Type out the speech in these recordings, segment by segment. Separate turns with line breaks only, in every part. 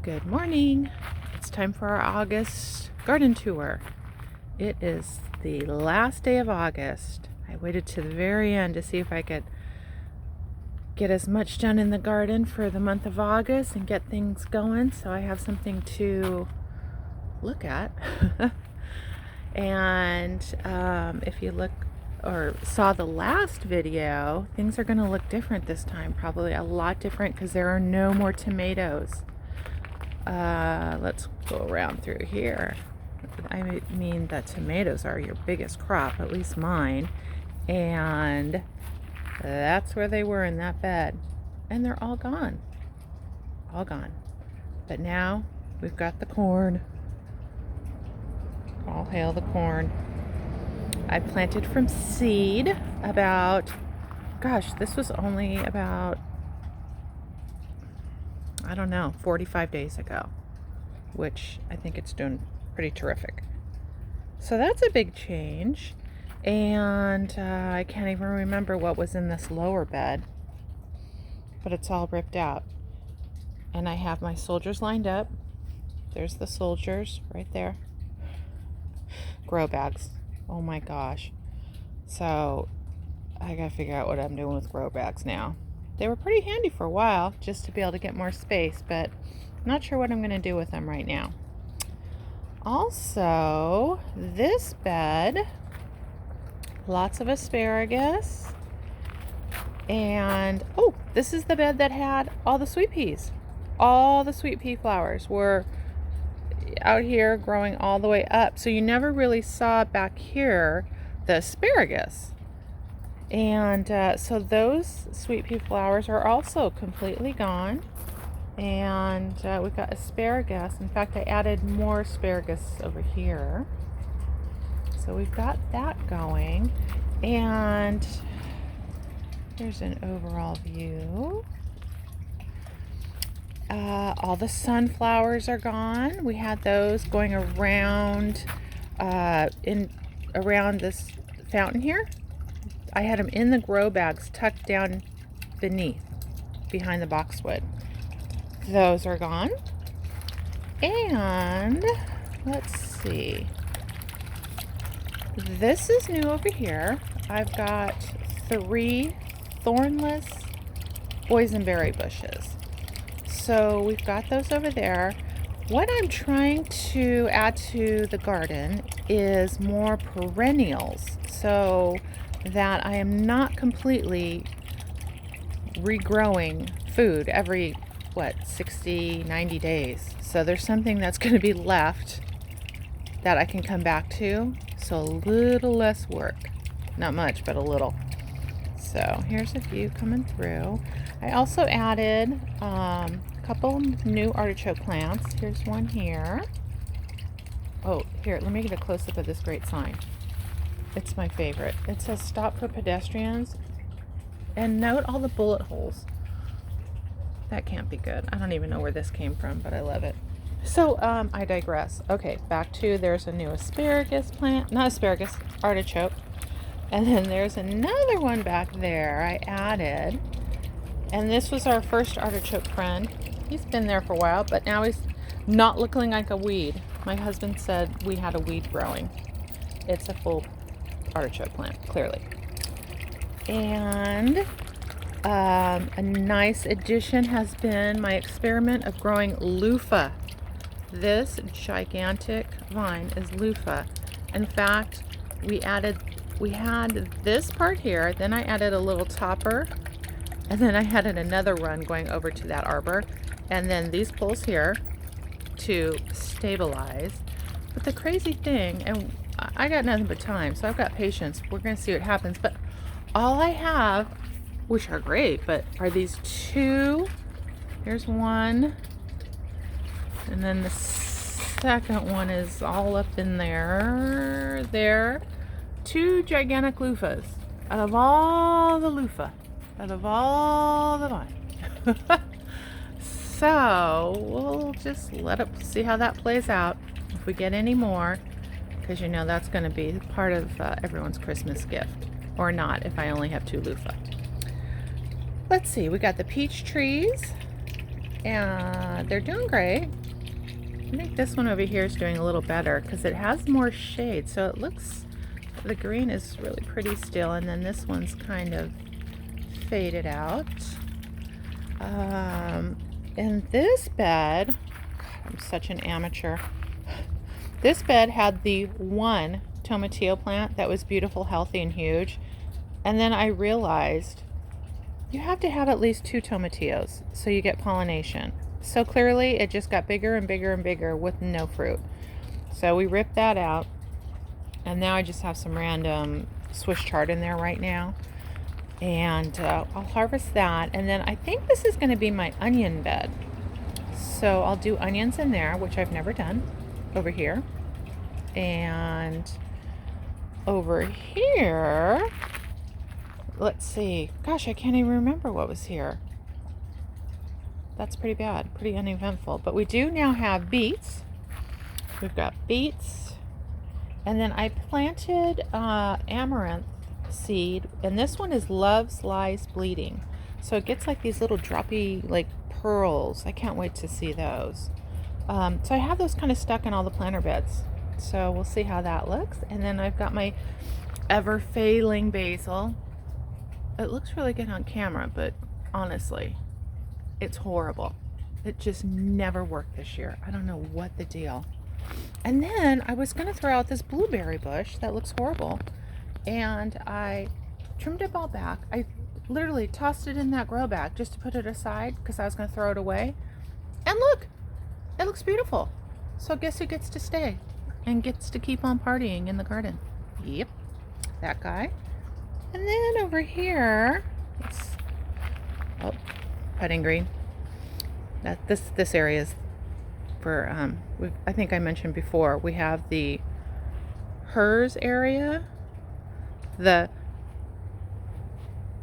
Good morning. It's time for our August garden tour. It is the last day of August. I waited to the very end to see if I could get as much done in the garden for the month of August and get things going so I have something to look at. And if you look or saw the last video, things are going to look different this time, probably a lot different because there are no more tomatoes. Let's go around through here. I mean, the tomatoes are your biggest crop, at least mine, and that's where they were in that bed, and they're all gone. But now we've got the corn. All hail the corn. I planted from seed about, this was only about, 45 days ago, which I think it's doing pretty terrific. So that's a big change. And I can't even remember what was in this lower bed, but it's all ripped out. And I have my soldiers lined up. There's the soldiers right there. Grow bags. Oh my gosh. So I gotta figure out what I'm doing with grow bags now. They were pretty handy for a while just to be able to get more space, but I'm not sure what I'm going to do with them right now. Also, this bed, lots of asparagus, and this is the bed that had all the sweet peas. All the sweet pea flowers were out here growing all the way up, so you never really saw back here the asparagus. And so those sweet pea flowers are also completely gone. And we've got asparagus. In fact, I added more asparagus over here. So we've got that going. And here's an overall view. All the sunflowers are gone. We had those going around around this fountain here. I had them in the grow bags tucked down behind the boxwood. Those are gone. And let's see. This is new over here. I've got 3 thornless boysenberry bushes. So we've got those over there. What I'm trying to add to the garden is more perennials, so that I am not completely regrowing food every 60, 90 days. So there's something that's going to be left that I can come back to. So a little less work. Not much, but a little. So here's a view coming through. I also added a couple new artichoke plants. Here's one here. Oh, here, let me get a close-up of this great sign. It's my favorite. It says stop for pedestrians, and note all the bullet holes. That can't be good. I don't even know where this came from, but I love it. So I digress. Okay, back to, there's a new asparagus plant, artichoke. And then there's another one back there I added. And this was our first artichoke friend. He's been there for a while, but now he's not looking like a weed. My husband said we had a weed growing. It's a full artichoke plant, clearly. And a nice addition has been my experiment of growing loofah. This gigantic vine is loofah. In fact, we had this part here, then I added a little topper, and then I added another run going over to that arbor, and then these poles here to stabilize. But the crazy thing, and I got nothing but time, so I've got patience. We're going to see what happens. But all I have, which are great, but are these 2. Here's one. And then the second one is all up in there. There. 2 gigantic loofahs. Out of all the loofah. Out of all the vine. So we'll just see how that plays out. If we get any more, because that's going to be part of everyone's Christmas gift, or not if I only have 2 loofah. Let's see, we got the peach trees. and they're doing great. I think this one over here is doing a little better because it has more shade, so it looks, the green is really pretty still, and then this one's kind of faded out. In this bed, God, I'm such an amateur. This bed had the one tomatillo plant that was beautiful, healthy, and huge. And then I realized you have to have at least 2 tomatillos so you get pollination. So clearly it just got bigger and bigger and bigger with no fruit. So we ripped that out. And now I just have some random Swiss chard in there right now. And I'll harvest that. And then I think this is going to be my onion bed. So I'll do onions in there, which I've never done, over here. And over here, let's see. Gosh, I can't even remember what was here. That's pretty bad, pretty uneventful. But we do now have beets. We've got beets. And then I planted amaranth seed, and this one is Love's Lies Bleeding. So it gets like these little droppy like pearls. I can't wait to see those. So I have those kind of stuck in all the planter beds. So we'll see how that looks. And then I've got my ever failing basil. It looks really good on camera, but honestly, it's horrible. It just never worked this year. I don't know what the deal. And then I was going to throw out this blueberry bush that looks horrible, and I trimmed it all back. I literally tossed it in that grow bag just to put it aside because I was going to throw it away. And look, it looks beautiful. So guess who gets to stay and gets to keep on partying in the garden? Yep, that guy. And then over here, it's putting green. That this area is for I think I mentioned before, we have the hers area,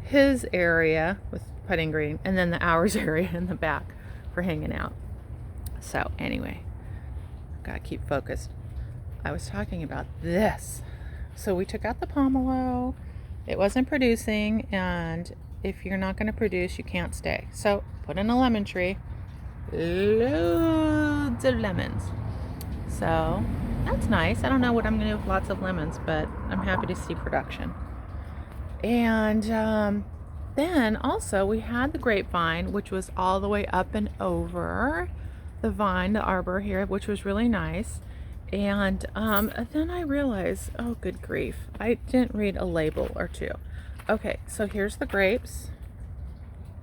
his area with putting green, and then the ours area in the back for hanging out. So anyway, gotta keep focused. I was talking about this. So we took out the pomelo. It wasn't producing, and if you're not going to produce, you can't stay. So put in a lemon tree. Loads of lemons. So that's nice. I don't know what I'm going to do with lots of lemons, but I'm happy to see production. And then also we had the grapevine, which was all the way up and over the vine, the arbor here, which was really nice. And then I realized, oh good grief, I didn't read a label or two. Okay, so here's the grapes.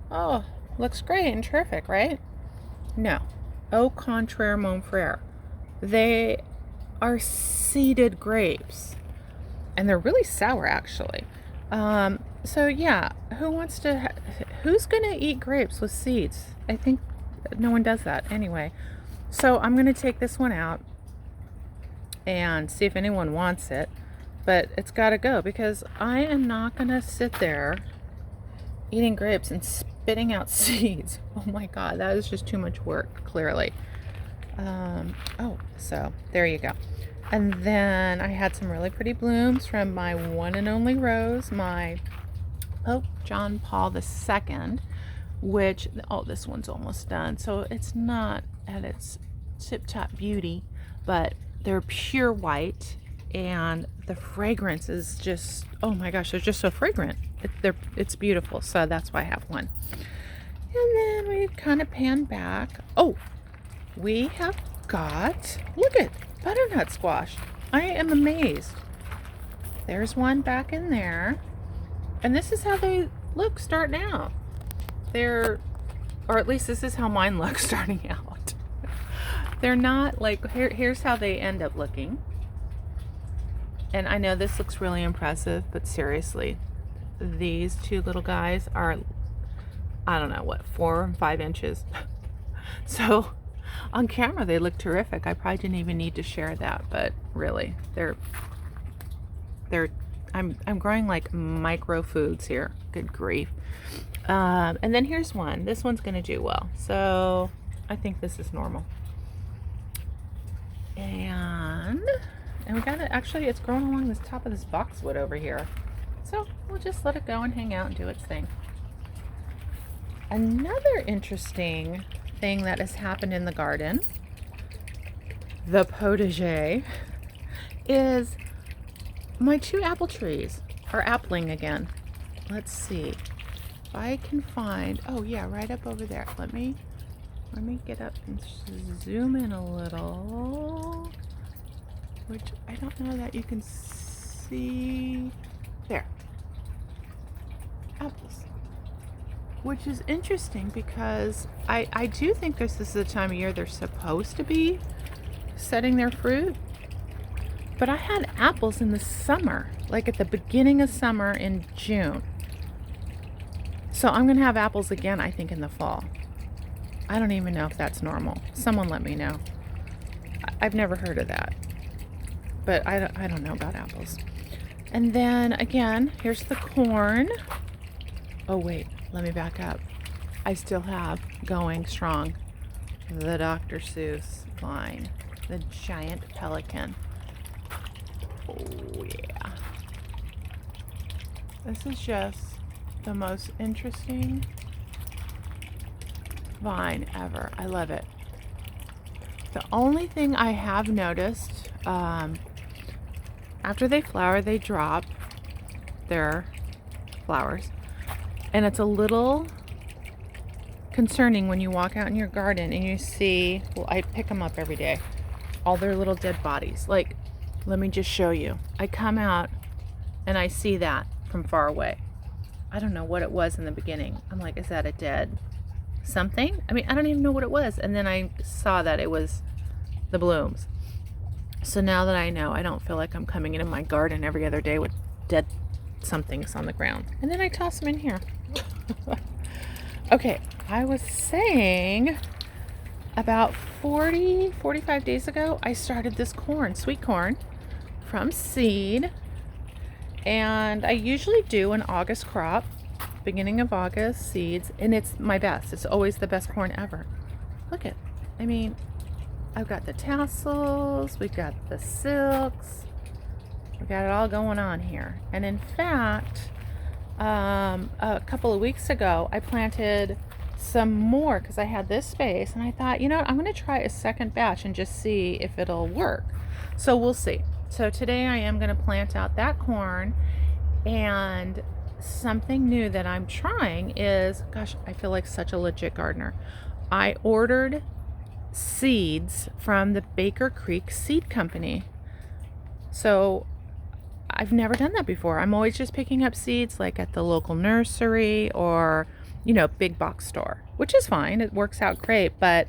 Oh, looks great and terrific, right? No, au contraire, mon frere. They are seeded grapes, and they're really sour actually. So yeah, who's gonna eat grapes with seeds? I think no one does that anyway. So I'm gonna take this one out and see if anyone wants it, but it's got to go because I am not going to sit there eating grapes and spitting out seeds. Oh my god, that is just too much work, clearly. So there you go. And then I had some really pretty blooms from my one and only rose, my Pope John Paul II, which, this one's almost done, so it's not at its tip-top beauty, but they're pure white, and the fragrance is just, oh my gosh, they're just so fragrant. It's beautiful, so that's why I have one. And then we kind of pan back. Oh, we have got, look at butternut squash. I am amazed. There's one back in there, and this is how they look starting out. Or at least this is how mine looks starting out. They're not like, here's how they end up looking. And I know this looks really impressive, but seriously, these two little guys are, I don't know, what, 4 and 5 inches. So on camera, they look terrific. I probably didn't even need to share that, but really, I'm growing like micro foods here. Good grief. And then here's one. This one's gonna do well. So I think this is normal. And we got it, actually it's growing along the top of this boxwood over here. So we'll just let it go and hang out and do its thing. Another interesting thing that has happened in the garden, the potager, is my 2 apple trees are appling again. Let's see if I can find, oh yeah, right up over there. Let me get up and zoom in a little, which I don't know that you can see. There, apples, which is interesting because I do think this is the time of year they're supposed to be setting their fruit. But I had apples in the summer, like at the beginning of summer in June. So I'm gonna have apples again, I think, in the fall. I don't even know if that's normal. Someone let me know. I've never heard of that. But I don't know about apples. And then again, here's the corn. Oh wait, let me back up. I still have going strong the Dr. Seuss vine, the giant pelican. Oh yeah. This is just the most interesting vine ever. I love it. The only thing I have noticed, after they flower, they drop their flowers. And it's a little concerning when you walk out in your garden and you see, well, I pick them up every day, all their little dead bodies. Like, let me just show you. I come out and I see that from far away. I don't know what it was in the beginning. I'm like, is that a dead something? I mean, I don't even know what it was. And then I saw that it was the blooms. So now that I know, I don't feel like I'm coming into my garden every other day with dead somethings on the ground. And then I toss them in here. Okay, I was saying about 45 days ago, I started this corn, sweet corn, from seed. And I usually do an August crop, beginning of August, seeds, and it's my best. It's always the best corn ever. Look at, I mean, I've got the tassels, we've got the silks, we got it all going on here. And in fact, a couple of weeks ago, I planted some more because I had this space, and I thought, you know what, I'm going to try a second batch and just see if it'll work. So we'll see. So today I am going to plant out that corn, and something new that I'm trying is, gosh, I feel like such a legit gardener. I ordered seeds from the Baker Creek Seed Company. So I've never done that before. I'm always just picking up seeds like at the local nursery or, you know, big box store, which is fine. It works out great, but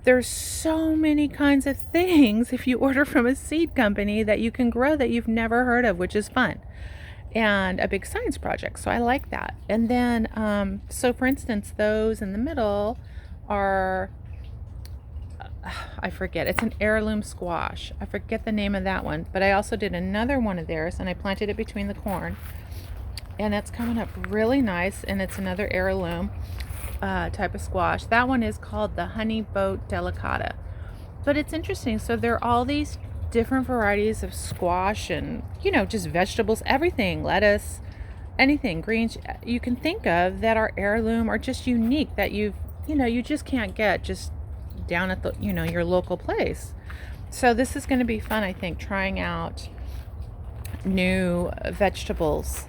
there's so many kinds of things if you order from a seed company that you can grow that you've never heard of, which is fun. And a big science project. So I like that. And then, so for instance, those in the middle are, I forget, it's an heirloom squash. I forget the name of that one, but I also did another one of theirs and I planted it between the corn, and it's coming up really nice. And it's another heirloom type of squash. That one is called the honey boat delicata. But it's interesting. So there are all these different varieties of squash and, you know, just vegetables, everything, lettuce, anything, greens you can think of that are heirloom or just unique that you just can't get just down at the, you know, your local place. So this is going to be fun, I think, trying out new vegetables.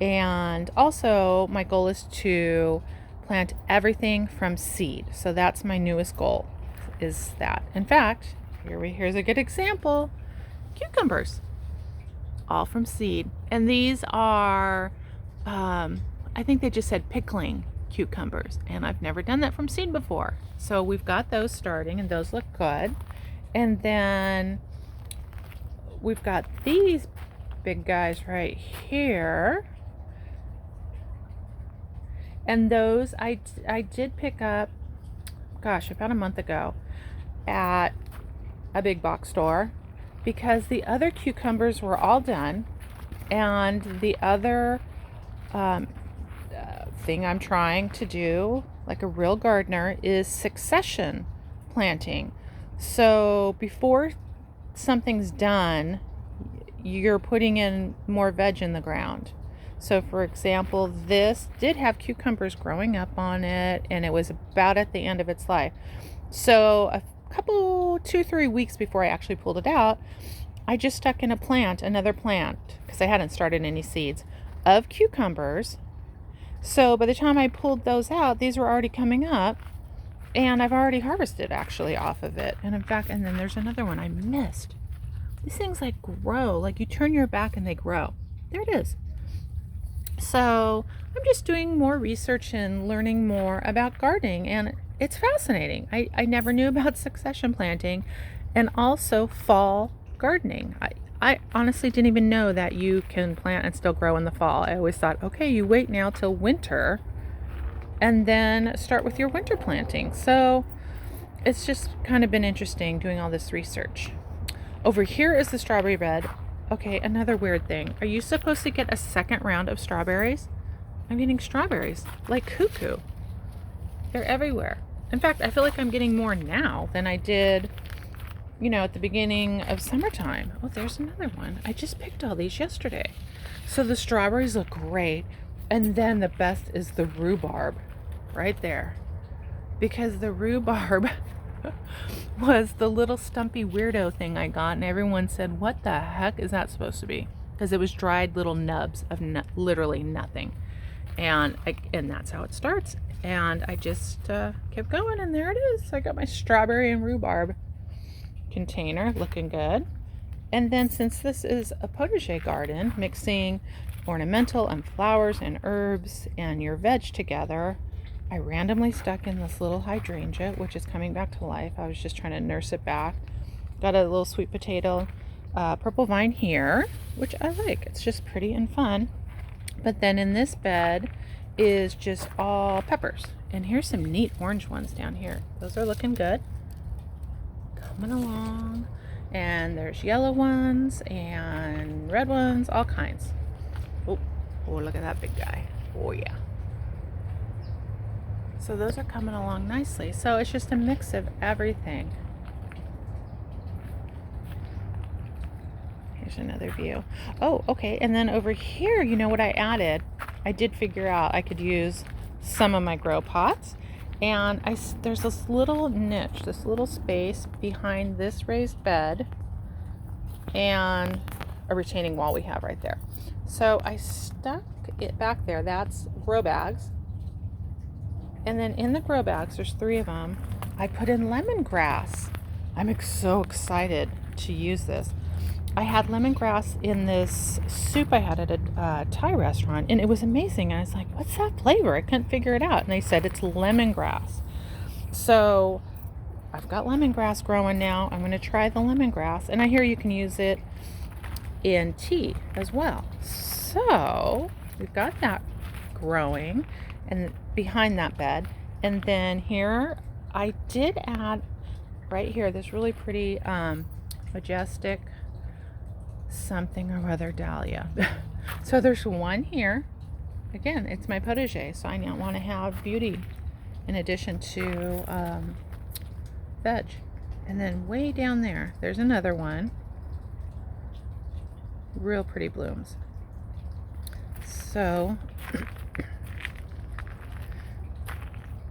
And also my goal is to plant everything from seed. So that's my newest goal, is that. In fact, here's a good example. Cucumbers, all from seed. And these are, I think they just said pickling cucumbers, and I've never done that from seed before. So we've got those starting, and those look good. And then we've got these big guys right here. And those I did pick up, gosh, about a month ago at a big box store, because the other cucumbers were all done. And the other thing I'm trying to do, like a real gardener, is succession planting. So before something's done, you're putting in more veg in the ground. So for example, this did have cucumbers growing up on it, and it was about at the end of its life. So a couple, 2-3 weeks before I actually pulled it out, I just stuck in another plant, because I hadn't started any seeds, of cucumbers. So by the time I pulled those out, these were already coming up, and I've already harvested actually off of it. And in fact, and then there's another one I missed. These things like grow, like you turn your back and they grow. There it is. So I'm just doing more research and learning more about gardening, and it's fascinating. I never knew about succession planting and also fall gardening. I honestly didn't even know that you can plant and still grow in the fall. I always thought, okay, you wait now till winter and then start with your winter planting. So it's just kind of been interesting doing all this research. Over here is the strawberry bed. Okay, another weird thing. Are you supposed to get a second round of strawberries? I'm getting strawberries like cuckoo. They're everywhere. In fact, I feel like I'm getting more now than I did, at the beginning of summertime. Oh, there's another one. I just picked all these yesterday. So the strawberries look great. And then the best is the rhubarb right there. Because the rhubarb was the little stumpy weirdo thing I got, and everyone said, what the heck is that supposed to be? Because it was dried little nubs of literally nothing. And that's how it starts. And I just kept going, and there it is. I got my strawberry and rhubarb container looking good. And then since this is a potager garden, mixing ornamental and flowers and herbs and your veg together, I randomly stuck in this little hydrangea, which is coming back to life. I was just trying to nurse it back. Got a little sweet potato purple vine here, which I like. It's just pretty and fun. But then in this bed is just all peppers. And here's some neat orange ones down here. Those are looking good. Coming along. And there's yellow ones and red ones, all kinds. Oh, look at that big guy. Oh, yeah. So those are coming along nicely. So it's just a mix of everything. Here's another view. Oh, okay. And then over here, what I added? I did figure out I could use some of my grow pots. And there's this little niche, this little space behind this raised bed and a retaining wall we have right there. So I stuck it back there. That's grow bags. And then in the grow bags, there's 3 of them, I put in lemongrass. I'm so excited to use this. I had lemongrass in this soup I had at a Thai restaurant, and it was amazing. And I was like, what's that flavor? I couldn't figure it out. And they said it's lemongrass. So I've got lemongrass growing now. I'm going to try the lemongrass. And I hear you can use it in tea as well. So we've got that growing and behind that bed. And then here I did add right here this really pretty majestic something or other dahlia. So there's one here. Again, it's my potager, so I now want to have beauty in addition to veg. And then way down there's another one. Real pretty blooms. So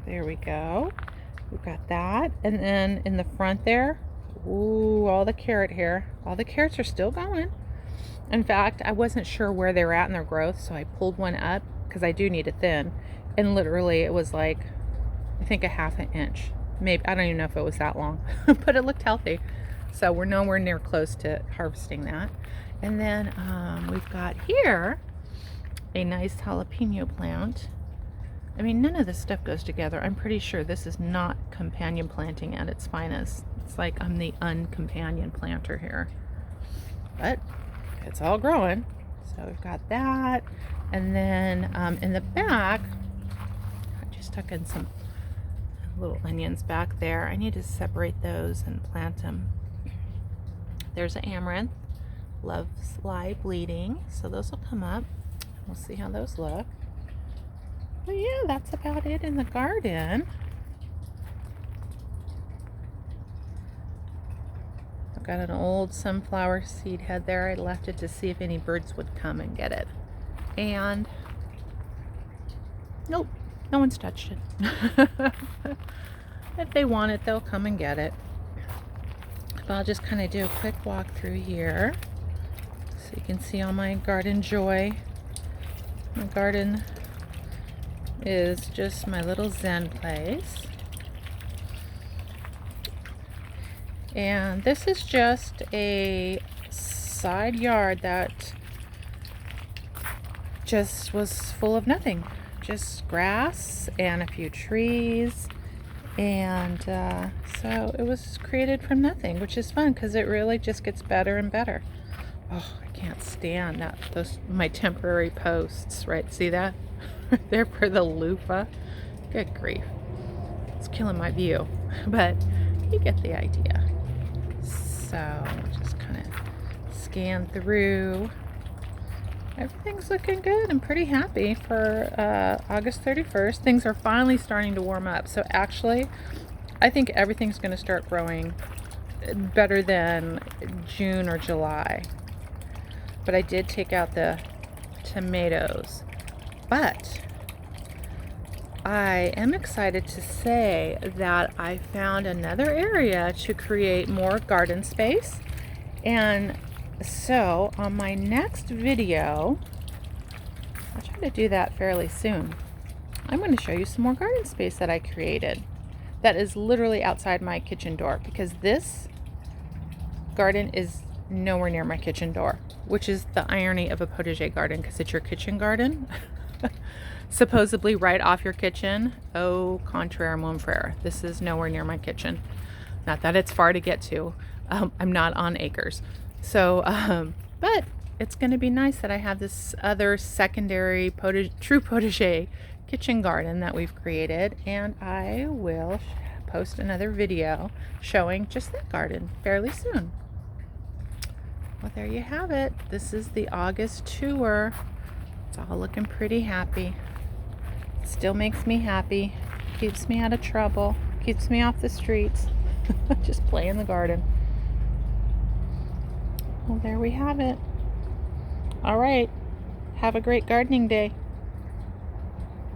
there we go. We've got that. And then in the front there, ooh, all the carrot here. All the carrots are still going. In fact, I wasn't sure where they were at in their growth, so I pulled one up because I do need it thin. And literally it was like, I think a ½ inch. Maybe, I don't even know if it was that long, but it looked healthy. So we're nowhere near close to harvesting that. And then we've got here a nice jalapeno plant. I mean, none of this stuff goes together. I'm pretty sure this is not companion planting at its finest. It's like I'm the uncompanion planter here. But it's all growing. So we've got that. And then in the back, I just stuck in some little onions back there. I need to separate those and plant them. There's an amaranth. Loves lie bleeding. So those will come up. We'll see how those look. But yeah, that's about it in the garden. I've got an old sunflower seed head there. I left it to see if any birds would come and get it. and nope, no one's touched it. If they want it, they'll come and get it. But I'll just kind of do a quick walk through here so you can see all my garden joy. My garden is just my little zen place. And this is just a side yard that just was full of nothing. Just grass and a few trees. And so it was created from nothing, which is fun because it really just gets better and better. Oh, I can't stand those my temporary posts, right? See that? Right there for the loofah. Good grief. It's killing my view. But you get the idea. So just kind of scan through. Everything's looking good. I'm pretty happy for August 31st. Things are finally starting to warm up. So actually, I think everything's going to start growing better than June or July. But I did take out the tomatoes. But I am excited to say that I found another area to create more garden space. And so on my next video, I'll try to do that fairly soon. I'm going to show you some more garden space that I created that is literally outside my kitchen door, because this garden is nowhere near my kitchen door, which is the irony of a potager garden, because it's your kitchen garden. Supposedly right off your kitchen. Au contraire, mon frere. This is nowhere near my kitchen. Not that it's far to get to. I'm not on acres. So, but it's going to be nice that I have this other secondary true potager kitchen garden that we've created, and I will post another video showing just that garden fairly soon. Well, there you have it. This is the August tour. It's all looking pretty happy. Still makes me happy, keeps me out of trouble, keeps me off the streets. Just play in the garden. Well, there we have it. All right, have a great gardening day.